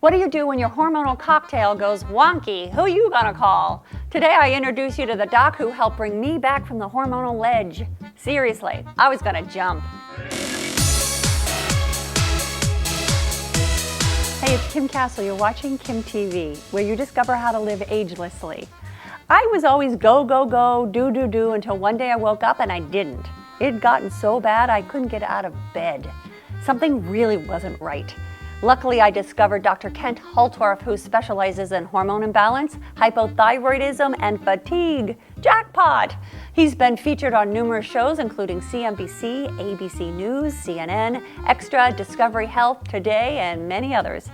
What do you do when your hormonal cocktail goes wonky? Who you gonna call? Today I introduce you to the doc who helped bring me back from the hormonal ledge. Seriously, I was gonna jump. Hey, it's Kim Castle. You're watching kimTV, where you discover how to live agelessly. I was always go, go, go, do, do, do, until one day I woke up and I didn't. It had gotten so bad I couldn't get out of bed. Something really wasn't right. Luckily, I discovered Dr. Kent Holtorf, who specializes in hormone imbalance, hypothyroidism, and fatigue. Jackpot! He's been featured on numerous shows, including CNBC, ABC News, CNN, Extra, Discovery Health, Today, and many others.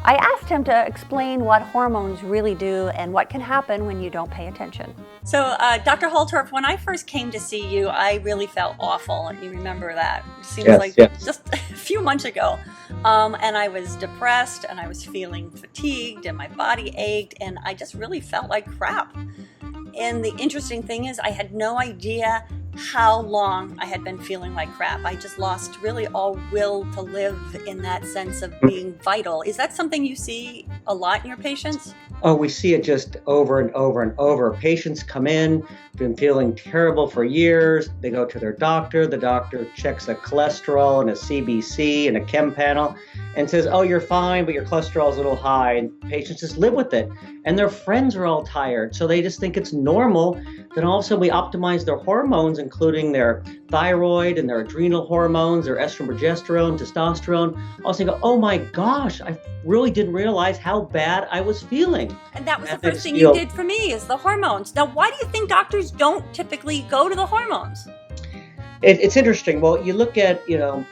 I asked him to explain what hormones really do and what can happen when you don't pay attention. So, Dr. Holtorf, when I first came to see you, I really felt awful. You remember that? It seems Yes. just a few months ago. And I was depressed, and I was feeling fatigued, and my body ached, and I just really felt like crap. And the interesting thing is, I had no idea how long I had been feeling like crap. I just lost really all will to live in that sense of being vital. Is that something you see a lot in your patients? Oh, we see it just over and over and over. Patients come in, been feeling terrible for years. They go to their doctor. The doctor checks a cholesterol and a CBC and a chem panel and says, oh, you're fine, but your cholesterol is a little high. And patients just live with it. And their friends are all tired. So they just think it's normal. Then all of a sudden we optimize their hormones, including their thyroid and their adrenal hormones, their estrogen, progesterone, testosterone. Also go, oh my gosh, I really didn't realize how bad I was feeling. And that was the first thing you did for me, is the hormones. Now, why do you think doctors don't typically go to the hormones? It's interesting. Well, you look at,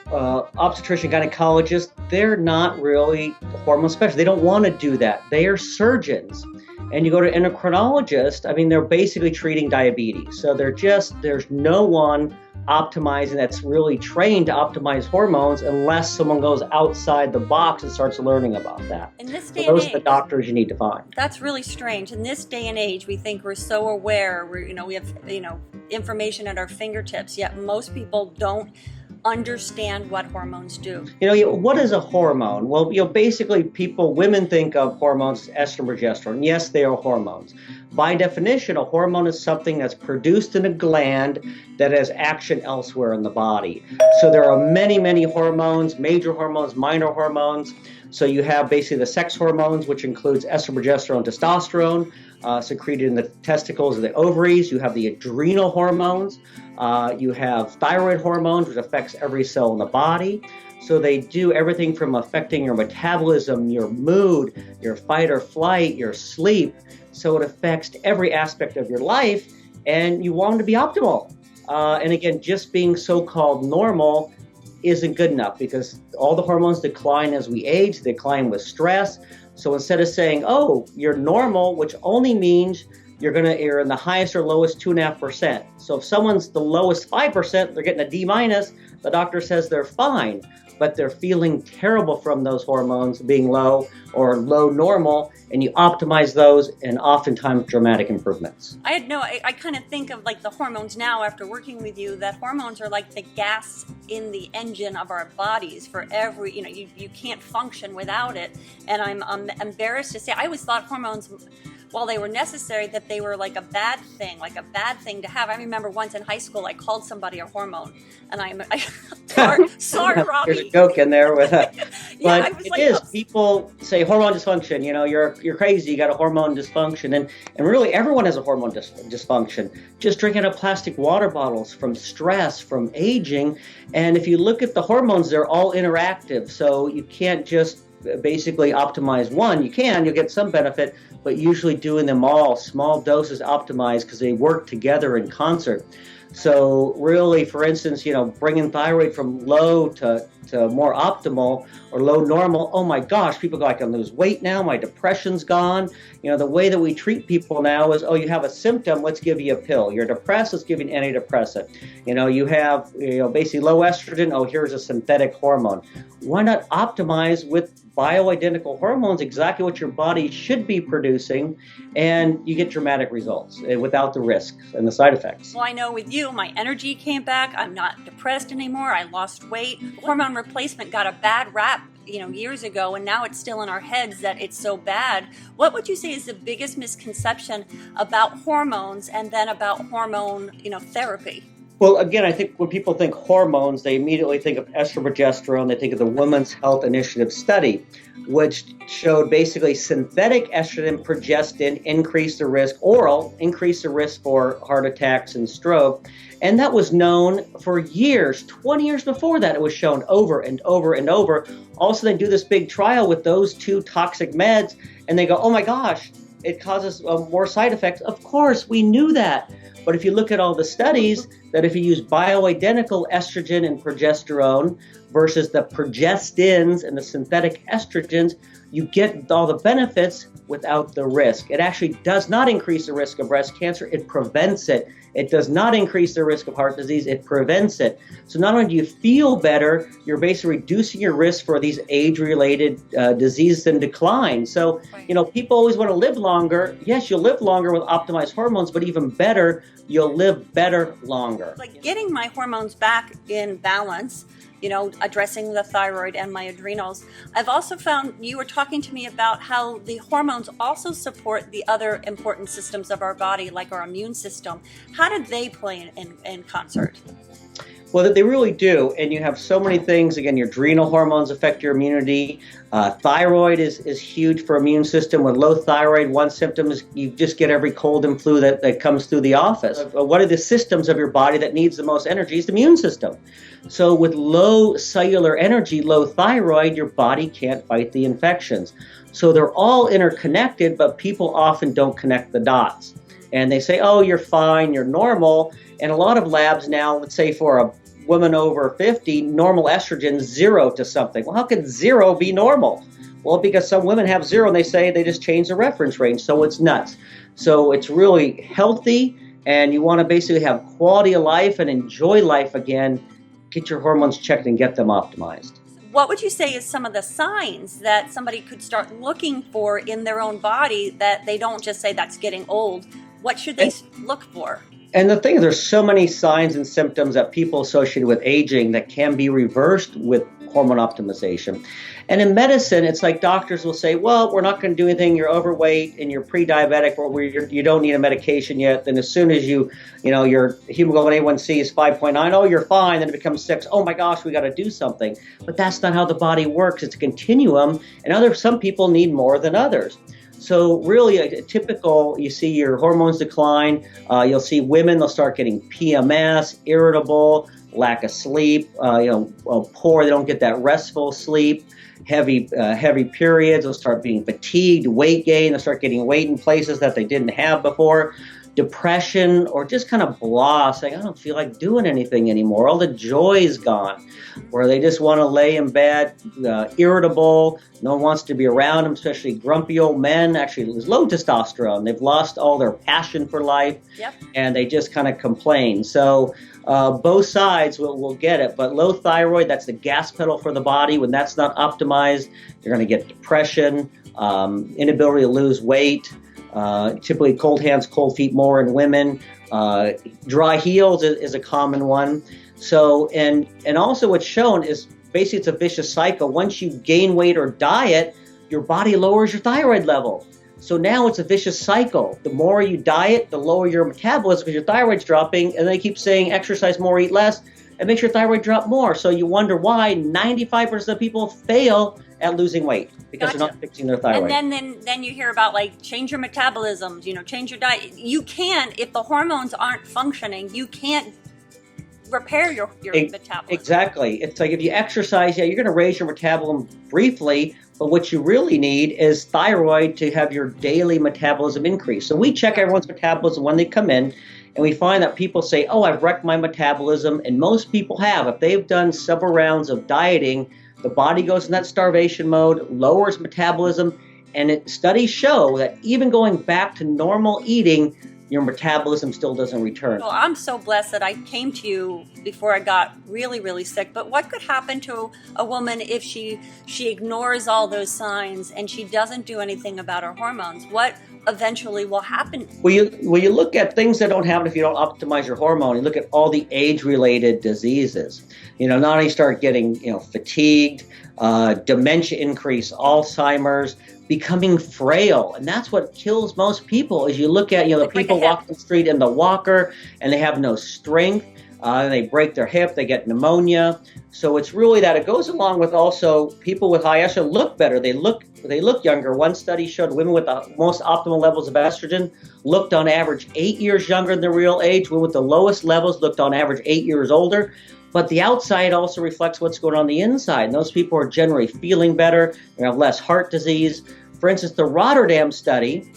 obstetrician gynecologists, they're not really hormone specialists. They don't want to do that. They are surgeons. And you go to endocrinologist, I mean, they're basically treating diabetes. So there's no one optimizing that's really trained to optimize hormones unless someone goes outside the box and starts learning about that. In this day so those and are age, the doctors you need to find. That's really strange. In this day and age, we think we're so aware. We have information at our fingertips. Yet most people don't understand what hormones do. What is a hormone? Well, basically women think of hormones as estrogen, progesterone. Yes, they are hormones. By definition, a hormone is something that's produced in a gland that has action elsewhere in the body. So there are many, many hormones, major hormones, minor hormones. So you have basically the sex hormones, which includes estrogen, progesterone, testosterone, secreted in the testicles of the ovaries. You have the adrenal hormones. You have thyroid hormones, which affects every cell in the body. So they do everything from affecting your metabolism, your mood, your fight or flight, your sleep. So it affects every aspect of your life, and you want them to be optimal. And again, just being so-called normal isn't good enough, because all the hormones decline as we age, decline with stress. So instead of saying, oh, you're normal, which only means you're in the highest or lowest 2.5%. So if someone's the lowest 5%, they're getting a D-. The doctor says they're fine, but they're feeling terrible from those hormones being low or low normal, and you optimize those, and oftentimes dramatic improvements. I kind of think of like the hormones now after working with you, that hormones are like the gas in the engine of our bodies for every, you can't function without it. And I'm embarrassed to say, I always thought hormones, while they were necessary, that they were like a bad thing to have. I remember once in high school, I called somebody a hormone, and sorry, Robbie. There's a joke in there with it. Yeah, but it is. People say hormone dysfunction. You're crazy. You got a hormone dysfunction, and really everyone has a hormone dysfunction. Just drinking up plastic water bottles from stress, from aging, and if you look at the hormones, they're all interactive. So you can't just basically optimize one. You'll get some benefit, but usually doing them all, small doses optimized, because they work together in concert. So really, for instance, bringing thyroid from low to more optimal or low normal, oh my gosh, people go, I can lose weight now, my depression's gone. The way that we treat people now is, oh, you have a symptom, let's give you a pill. You're depressed, let's give you an antidepressant. You have basically low estrogen, oh, here's a synthetic hormone. Why not optimize with bioidentical hormones, exactly what your body should be producing, and you get dramatic results without the risks and the side effects. Well, I know with you, my energy came back. I'm not depressed anymore. I lost weight. Hormone replacement got a bad rap years ago, and now it's still in our heads that it's so bad. What would you say is the biggest misconception about hormones and then about hormone, therapy? Well, again, I think when people think hormones, they immediately think of estrogen, progesterone. They think of the Women's Health Initiative study, which showed basically synthetic estrogen, progestin increase the risk, oral increase the risk for heart attacks and stroke. And that was known for years, 20 years before that. It was shown over and over and over. Also, they do this big trial with those two toxic meds, and they go, oh my gosh, it causes more side effects. Of course, we knew that. But if you look at all the studies, that if you use bioidentical estrogen and progesterone versus the progestins and the synthetic estrogens, you get all the benefits without the risk. It actually does not increase the risk of breast cancer. It prevents it. It does not increase the risk of heart disease. It prevents it. So not only do you feel better, you're basically reducing your risk for these age-related diseases and decline. So, people always want to live longer. Yes, you'll live longer with optimized hormones, but even better, you'll live better longer. Like getting my hormones back in balance, addressing the thyroid and my adrenals. I've also found you were talking to me about how the hormones also support the other important systems of our body, like our immune system. How did they play in concert? Well, they really do. And you have so many things. Again, your adrenal hormones affect your immunity. Thyroid is huge for immune system. With low thyroid, one symptom is you just get every cold and flu that comes through the office. What are the systems of your body that needs the most energy? Is the immune system. So with low cellular energy, low thyroid, your body can't fight the infections. So they're all interconnected, but people often don't connect the dots. And they say, oh, you're fine, you're normal. And a lot of labs now, let's say for a woman over 50, normal estrogen 0 to something. Well, how can 0 be normal? Well, because some women have 0 and they say they just change the reference range. So it's nuts. So it's really healthy, and you want to basically have quality of life and enjoy life again. Get your hormones checked and get them optimized. What would you say is some of the signs that somebody could start looking for in their own body that they don't just say that's getting old? What should they look for? And the thing is, there's so many signs and symptoms that people associated with aging that can be reversed with hormone optimization. And in medicine, it's like doctors will say, well, we're not going to do anything. You're overweight and you're pre-diabetic, or you don't need a medication yet. Then as soon as your hemoglobin A1C is 5.9, oh, you're fine. Then it becomes 6. Oh my gosh, we got to do something. But that's not how the body works. It's a continuum. And some people need more than others. So really, a typical, you see your hormones decline. You'll see women, they'll start getting PMS, irritable, lack of sleep, poor. They don't get that restful sleep. Heavy periods. They'll start being fatigued, weight gain. They'll start getting weight in places that they didn't have before. Depression, or just kind of blah, saying, I don't feel like doing anything anymore. All the joy is gone. Where they just want to lay in bed, irritable. No one wants to be around them, especially grumpy old men. Actually, there's low testosterone. They've lost all their passion for life, and they just kind of complain. So both sides will get it. But low thyroid, that's the gas pedal for the body. When that's not optimized, you're going to get depression, inability to lose weight, typically cold hands, cold feet more in women. Dry heels is a common one. So, and also what's shown is basically it's a vicious cycle. Once you gain weight or diet, your body lowers your thyroid level. So now it's a vicious cycle. The more you diet, the lower your metabolism because your thyroid's dropping, and they keep saying exercise more, eat less. It makes your thyroid drop more. So you wonder why 95% of people fail at losing weight because they're not fixing their thyroid. And then you hear about change your metabolism, change your diet. You can, if the hormones aren't functioning, you can't repair your metabolism. Exactly. It's like if you exercise, you're going to raise your metabolism briefly, but what you really need is thyroid to have your daily metabolism increase. So we check everyone's metabolism when they come in, and we find that people say, oh, I've wrecked my metabolism, and most people have. If they've done several rounds of dieting, the body goes in that starvation mode, lowers metabolism, and studies show that even going back to normal eating, your metabolism still doesn't return. Well, I'm so blessed that I came to you before I got really, really sick. But what could happen to a woman if she ignores all those signs and she doesn't do anything about her hormones? What eventually will happen? Well, you look at things that don't happen if you don't optimize your hormone. You look at all the age-related diseases. Not only start getting fatigued, dementia increase, Alzheimer's, becoming frail. And that's what kills most people. Is you look at the people walking the street in the walker and they have no strength, and they break their hip, they get pneumonia. So it's really that. It goes along with also people with high estrogen look better. They look younger. One study showed women with the most optimal levels of estrogen looked on average 8 years younger than the real age. Women with the lowest levels looked on average 8 years older. But the outside also reflects what's going on the inside. And those people are generally feeling better. They have less heart disease. For instance, the Rotterdam study,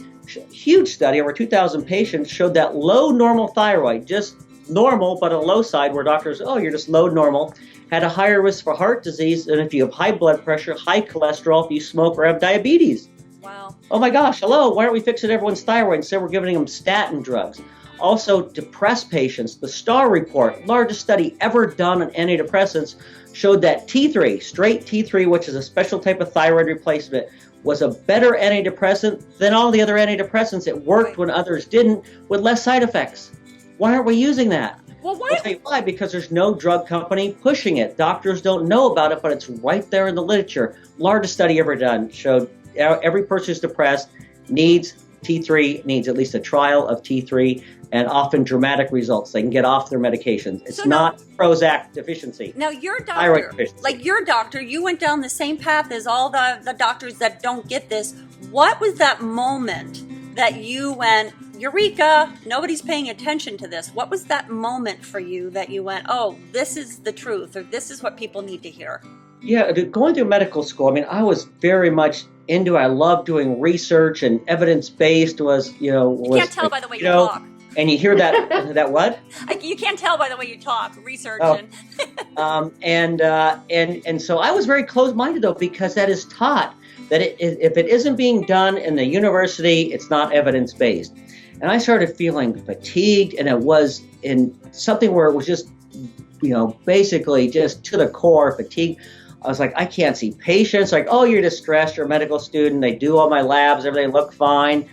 huge study, over 2,000 patients, showed that low normal thyroid, just normal but a low side where doctors, you're just low normal, had a higher risk for heart disease than if you have high blood pressure, high cholesterol, if you smoke or have diabetes. Wow. Oh my gosh, hello, why aren't we fixing everyone's thyroid? Instead, we're giving them statin drugs. Also, depressed patients, the STAR report, largest study ever done on antidepressants, showed that T3, straight T3, which is a special type of thyroid replacement, was a better antidepressant than all the other antidepressants. It worked when others didn't, with less side effects. Why aren't we using that? Well, why? I'll tell you why, because there's no drug company pushing it. Doctors don't know about it, but it's right there in the literature. Largest study ever done showed every person who's depressed needs T3, needs at least a trial of T3, and often dramatic results. They can get off their medications. It's not Prozac deficiency. Now, your doctor, your doctor, you went down the same path as all the doctors that don't get this. What was that moment that you went, Eureka, nobody's paying attention to this? What was that moment for you that you went, oh, this is the truth, or this is what people need to hear? Yeah, going through medical school, I was very much into it. I loved doing research, and evidence-based was, You can't tell by the way you talk. And you hear that, that what? You can't tell by the way you talk, research. And so I was very closed-minded, though, because that is taught that if it isn't being done in the university, it's not evidence-based. And I started feeling fatigued, and it was in something where it was just, basically just to the core fatigue. I was like, I can't see patients. Like, oh, you're just stressed. You're a medical student. They do all my labs. Everything look fine.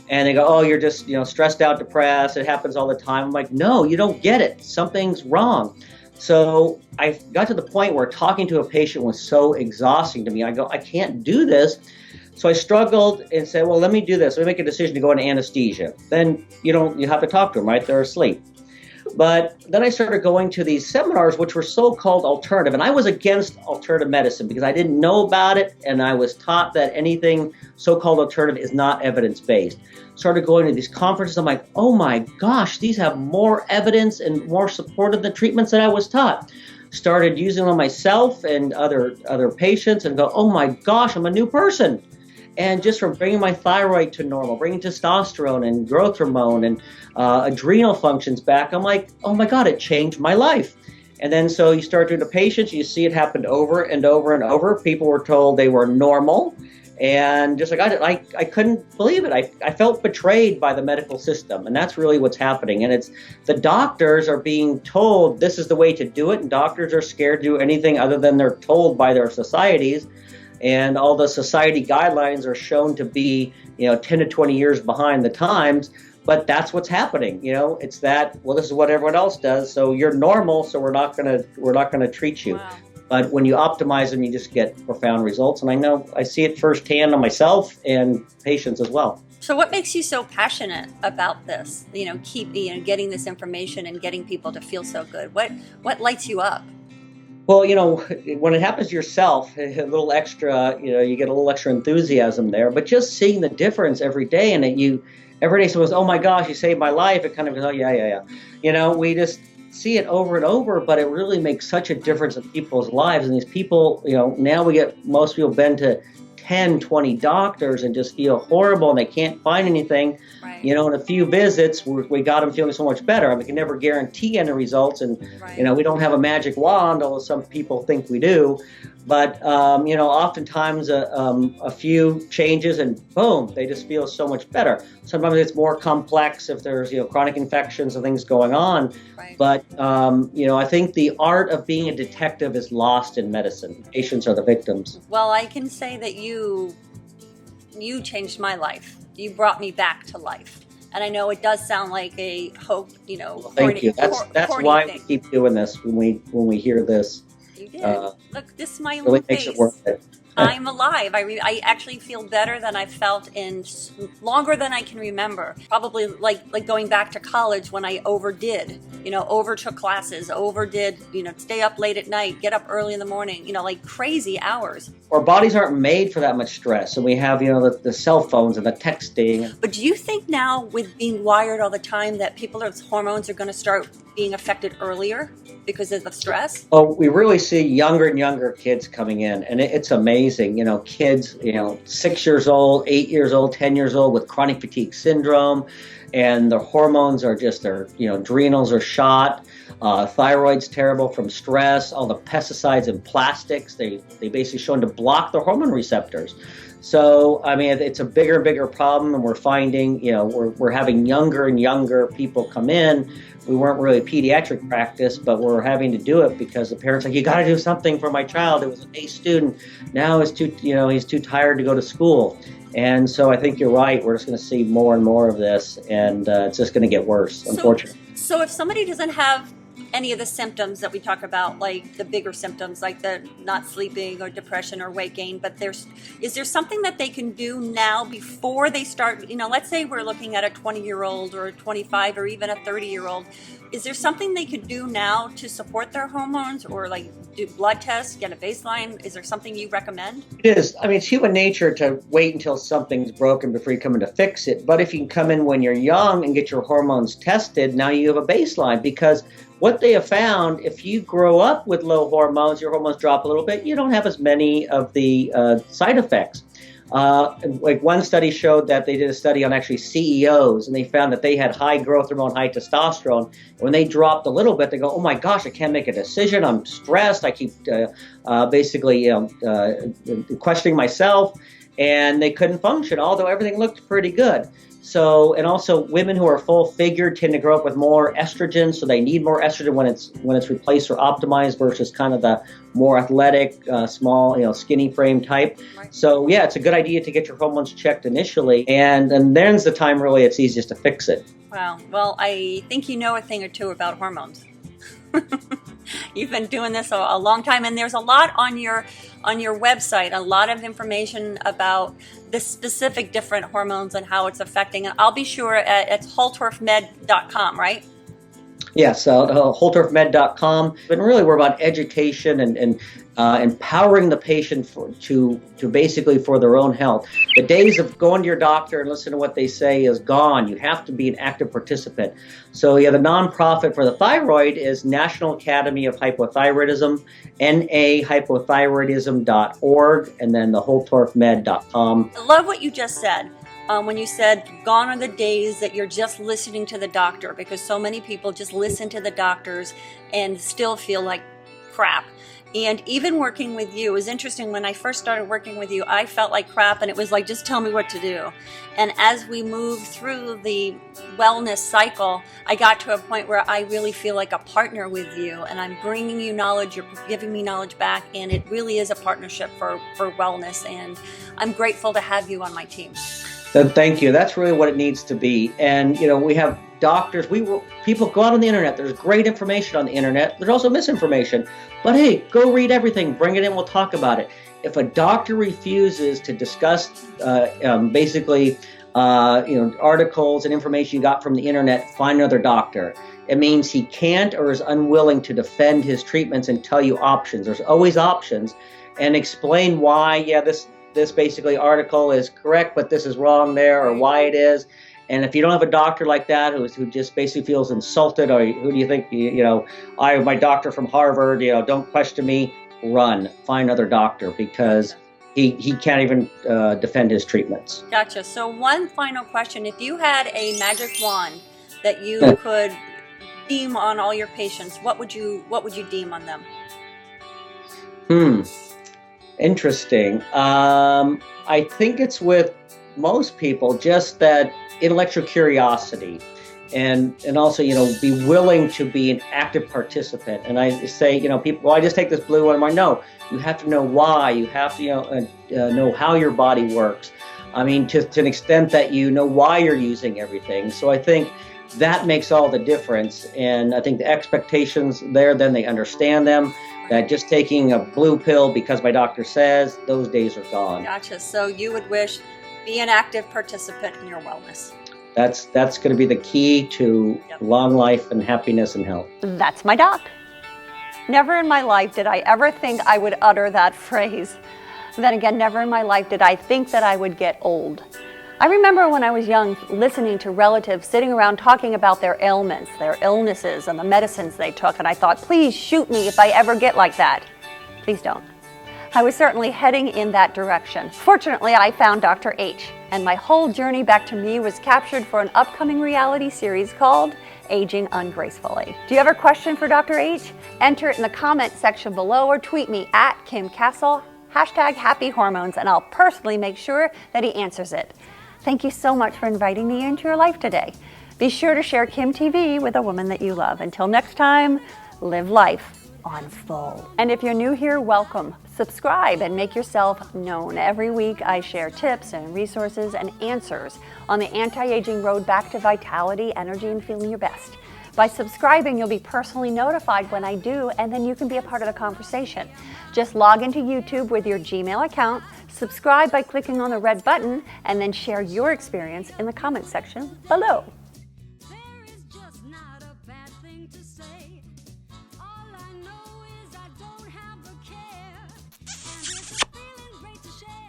And they go, oh, you're just, stressed out, depressed. It happens all the time. I'm like, no, you don't get it. Something's wrong. So I got to the point where talking to a patient was so exhausting to me. I go, I can't do this. So I struggled and said, well, let me do this. Let me make a decision to go into anesthesia. Then you have to talk to them, right? They're asleep. But then I started going to these seminars, which were so-called alternative. And I was against alternative medicine because I didn't know about it. And I was taught that anything so-called alternative is not evidence-based. Started going to these conferences. I'm like, oh my gosh, these have more evidence and more support of the treatments than I was taught. Started using them myself and other patients and go, oh my gosh, I'm a new person. And just from bringing my thyroid to normal, bringing testosterone and growth hormone and adrenal functions back, I'm like, oh my God, it changed my life. And then so you start doing the patients, you see it happen over and over and over. People were told they were normal. And just like I couldn't believe it. I felt betrayed by the medical system. And that's really what's happening. And it's the doctors are being told this is the way to do it. And doctors are scared to do anything other than they're told by their societies. And all the society guidelines are shown to be, 10 to 20 years behind the times. But that's what's happening. It's that, well, this is what everyone else does. So you're normal. So we're not gonna treat you. Wow. But when you optimize them, you just get profound results. And I know I see it firsthand on myself and patients as well. So what makes you so passionate about this? Getting this information and getting people to feel so good. What lights you up? Well, when it happens to yourself, a little extra, you get a little extra enthusiasm there. But just seeing the difference every day, and every day someone says, oh my gosh, you saved my life. It kind of goes, oh yeah. We just see it over and over, but it really makes such a difference in people's lives. And these people, now most people been to 10, 20 doctors and just feel horrible and they can't find anything. Right. In a few visits, we got them feeling so much better. We can never guarantee any results, and right. We don't have a magic wand, although some people think we do. But oftentimes a few changes and boom, they just feel so much better. Sometimes it's more complex if there's chronic infections and things going on. Right. But I think the art of being a detective is lost in medicine. Patients are the victims. Well, I can say that you changed my life. You brought me back to life. And I know it does sound like a hope, Well, thank you. That's why we keep doing this when we hear this. You did. Look, this is my really little makes face. it worth it. I'm alive. I actually feel better than I've felt in longer than I can remember. Probably like going back to college when I overdid, overtook classes, overdid, stay up late at night, get up early in the morning, like crazy hours. Our bodies aren't made for that much stress, and we have, the cell phones and the texting. But do you think now, with being wired all the time, that people's hormones are going to start being affected earlier because of the stress? Oh, we really see younger and younger kids coming in, and it's amazing. Kids, 6 years old, 8 years old, 10 years old with chronic fatigue syndrome, and their hormones are just adrenals are shot. Thyroid's terrible from stress. All the pesticides and plastics, they basically shown to block the hormone receptors. So, I mean, it's a bigger and bigger problem, and we're finding, we're having younger and younger people come in. We weren't really pediatric practice, but we're having to do it because the parents are like, you got to do something for my child. It was an A student. Now he's too tired to go to school. And so I think you're right. We're just going to see more and more of this, and it's just going to get worse, unfortunately. So if somebody doesn't have any of the symptoms that we talk about, like the bigger symptoms, like the not sleeping or depression or weight gain, but is there something that they can do now before they start, let's say we're looking at a 20-year-old or a 25 or even a 30-year-old, is there something they could do now to support their hormones, or like do blood tests, get a baseline? Is there something you recommend? It is. I mean, it's human nature to wait until something's broken before you come in to fix it. But if you can come in when you're young and get your hormones tested, now you have a baseline, because what they have found, if you grow up with low hormones, your hormones drop a little bit, you don't have as many of the side effects. Like one study showed that they did a study on actually CEOs, and they found that they had high growth hormone, high testosterone. When they dropped a little bit, they go, oh my gosh, I can't make a decision. I'm stressed. I keep questioning myself, and they couldn't function, although everything looked pretty good. So, and also women who are full figured tend to grow up with more estrogen, so they need more estrogen when it's replaced or optimized versus kind of the more athletic, small, skinny frame type. Right. So yeah, it's a good idea to get your hormones checked initially, and then's the time really it's easiest to fix it. Wow. Well, I think you know a thing or two about hormones. You've been doing this a long time, and there's a lot on your website, a lot of information about the specific different hormones and how it's affecting. And I'll be sure it's holtorfmed.com, right? Yes, holtorfmed.com. And really, we're about education and empowering the patient to basically for their own health. The days of going to your doctor and listening to what they say is gone. You have to be an active participant. So yeah, the nonprofit for the thyroid is National Academy of Hypothyroidism, nahypothyroidism.org, and then the holtorfmed.com. I love what you just said. When you said, gone are the days that you're just listening to the doctor, because so many people just listen to the doctors and still feel like crap. And even working with you, it was interesting. When I first started working with you, I felt like crap, and it was like, just tell me what to do. And as we moved through the wellness cycle, I got to a point where I really feel like a partner with you, and I'm bringing you knowledge, you're giving me knowledge back, and it really is a partnership for wellness, and I'm grateful to have you on my team. Thank you. That's really what it needs to be. And, we have doctors. People go out on the internet. There's great information on the internet. There's also misinformation. But hey, go read everything. Bring it in. We'll talk about it. If a doctor refuses to discuss articles and information you got from the internet, find another doctor. It means he can't or is unwilling to defend his treatments and tell you options. There's always options, and explain why, this basically article is correct, but this is wrong there, or why it is. And if you don't have a doctor like that who just basically feels insulted, or who do you think, I have my doctor from Harvard, don't question me, run, find another doctor, because he can't even defend his treatments. Gotcha. So one final question. If you had a magic wand that you could beam on all your patients, what would you deem on them? Interesting. I think it's with most people just that intellectual curiosity and also, be willing to be an active participant. And I say, people, well, I just take this blue one. I'm like, no, you have to know why. You have to, know how your body works. I mean, to an extent that you know why you're using everything. So I think that makes all the difference. And I think the expectations there, then they understand them. That just taking a blue pill because my doctor says, those days are gone. Gotcha. So you would wish be an active participant in your wellness. That's going to be the key to long life and happiness and health. That's my doc. Never in my life did I ever think I would utter that phrase. Then again, never in my life did I think that I would get old. I remember when I was young listening to relatives sitting around talking about their ailments, their illnesses, and the medicines they took, and I thought, please shoot me if I ever get like that. Please don't. I was certainly heading in that direction. Fortunately, I found Dr. H, and my whole journey back to me was captured for an upcoming reality series called Aging Ungracefully. Do you have a question for Dr. H? Enter it in the comment section below or tweet me at Kim Castle, #HappyHormones, and I'll personally make sure that he answers it. Thank you so much for inviting me into your life today. Be sure to share kimTV with a woman that you love. Until next time, live life on full. And if you're new here, welcome. Subscribe and make yourself known. Every week I share tips and resources and answers on the anti-aging road back to vitality, energy, and feeling your best. By subscribing, you'll be personally notified when I do, and then you can be a part of the conversation. Just log into YouTube with your Gmail account, subscribe by clicking on the red button, and then share your experience in the comment section below.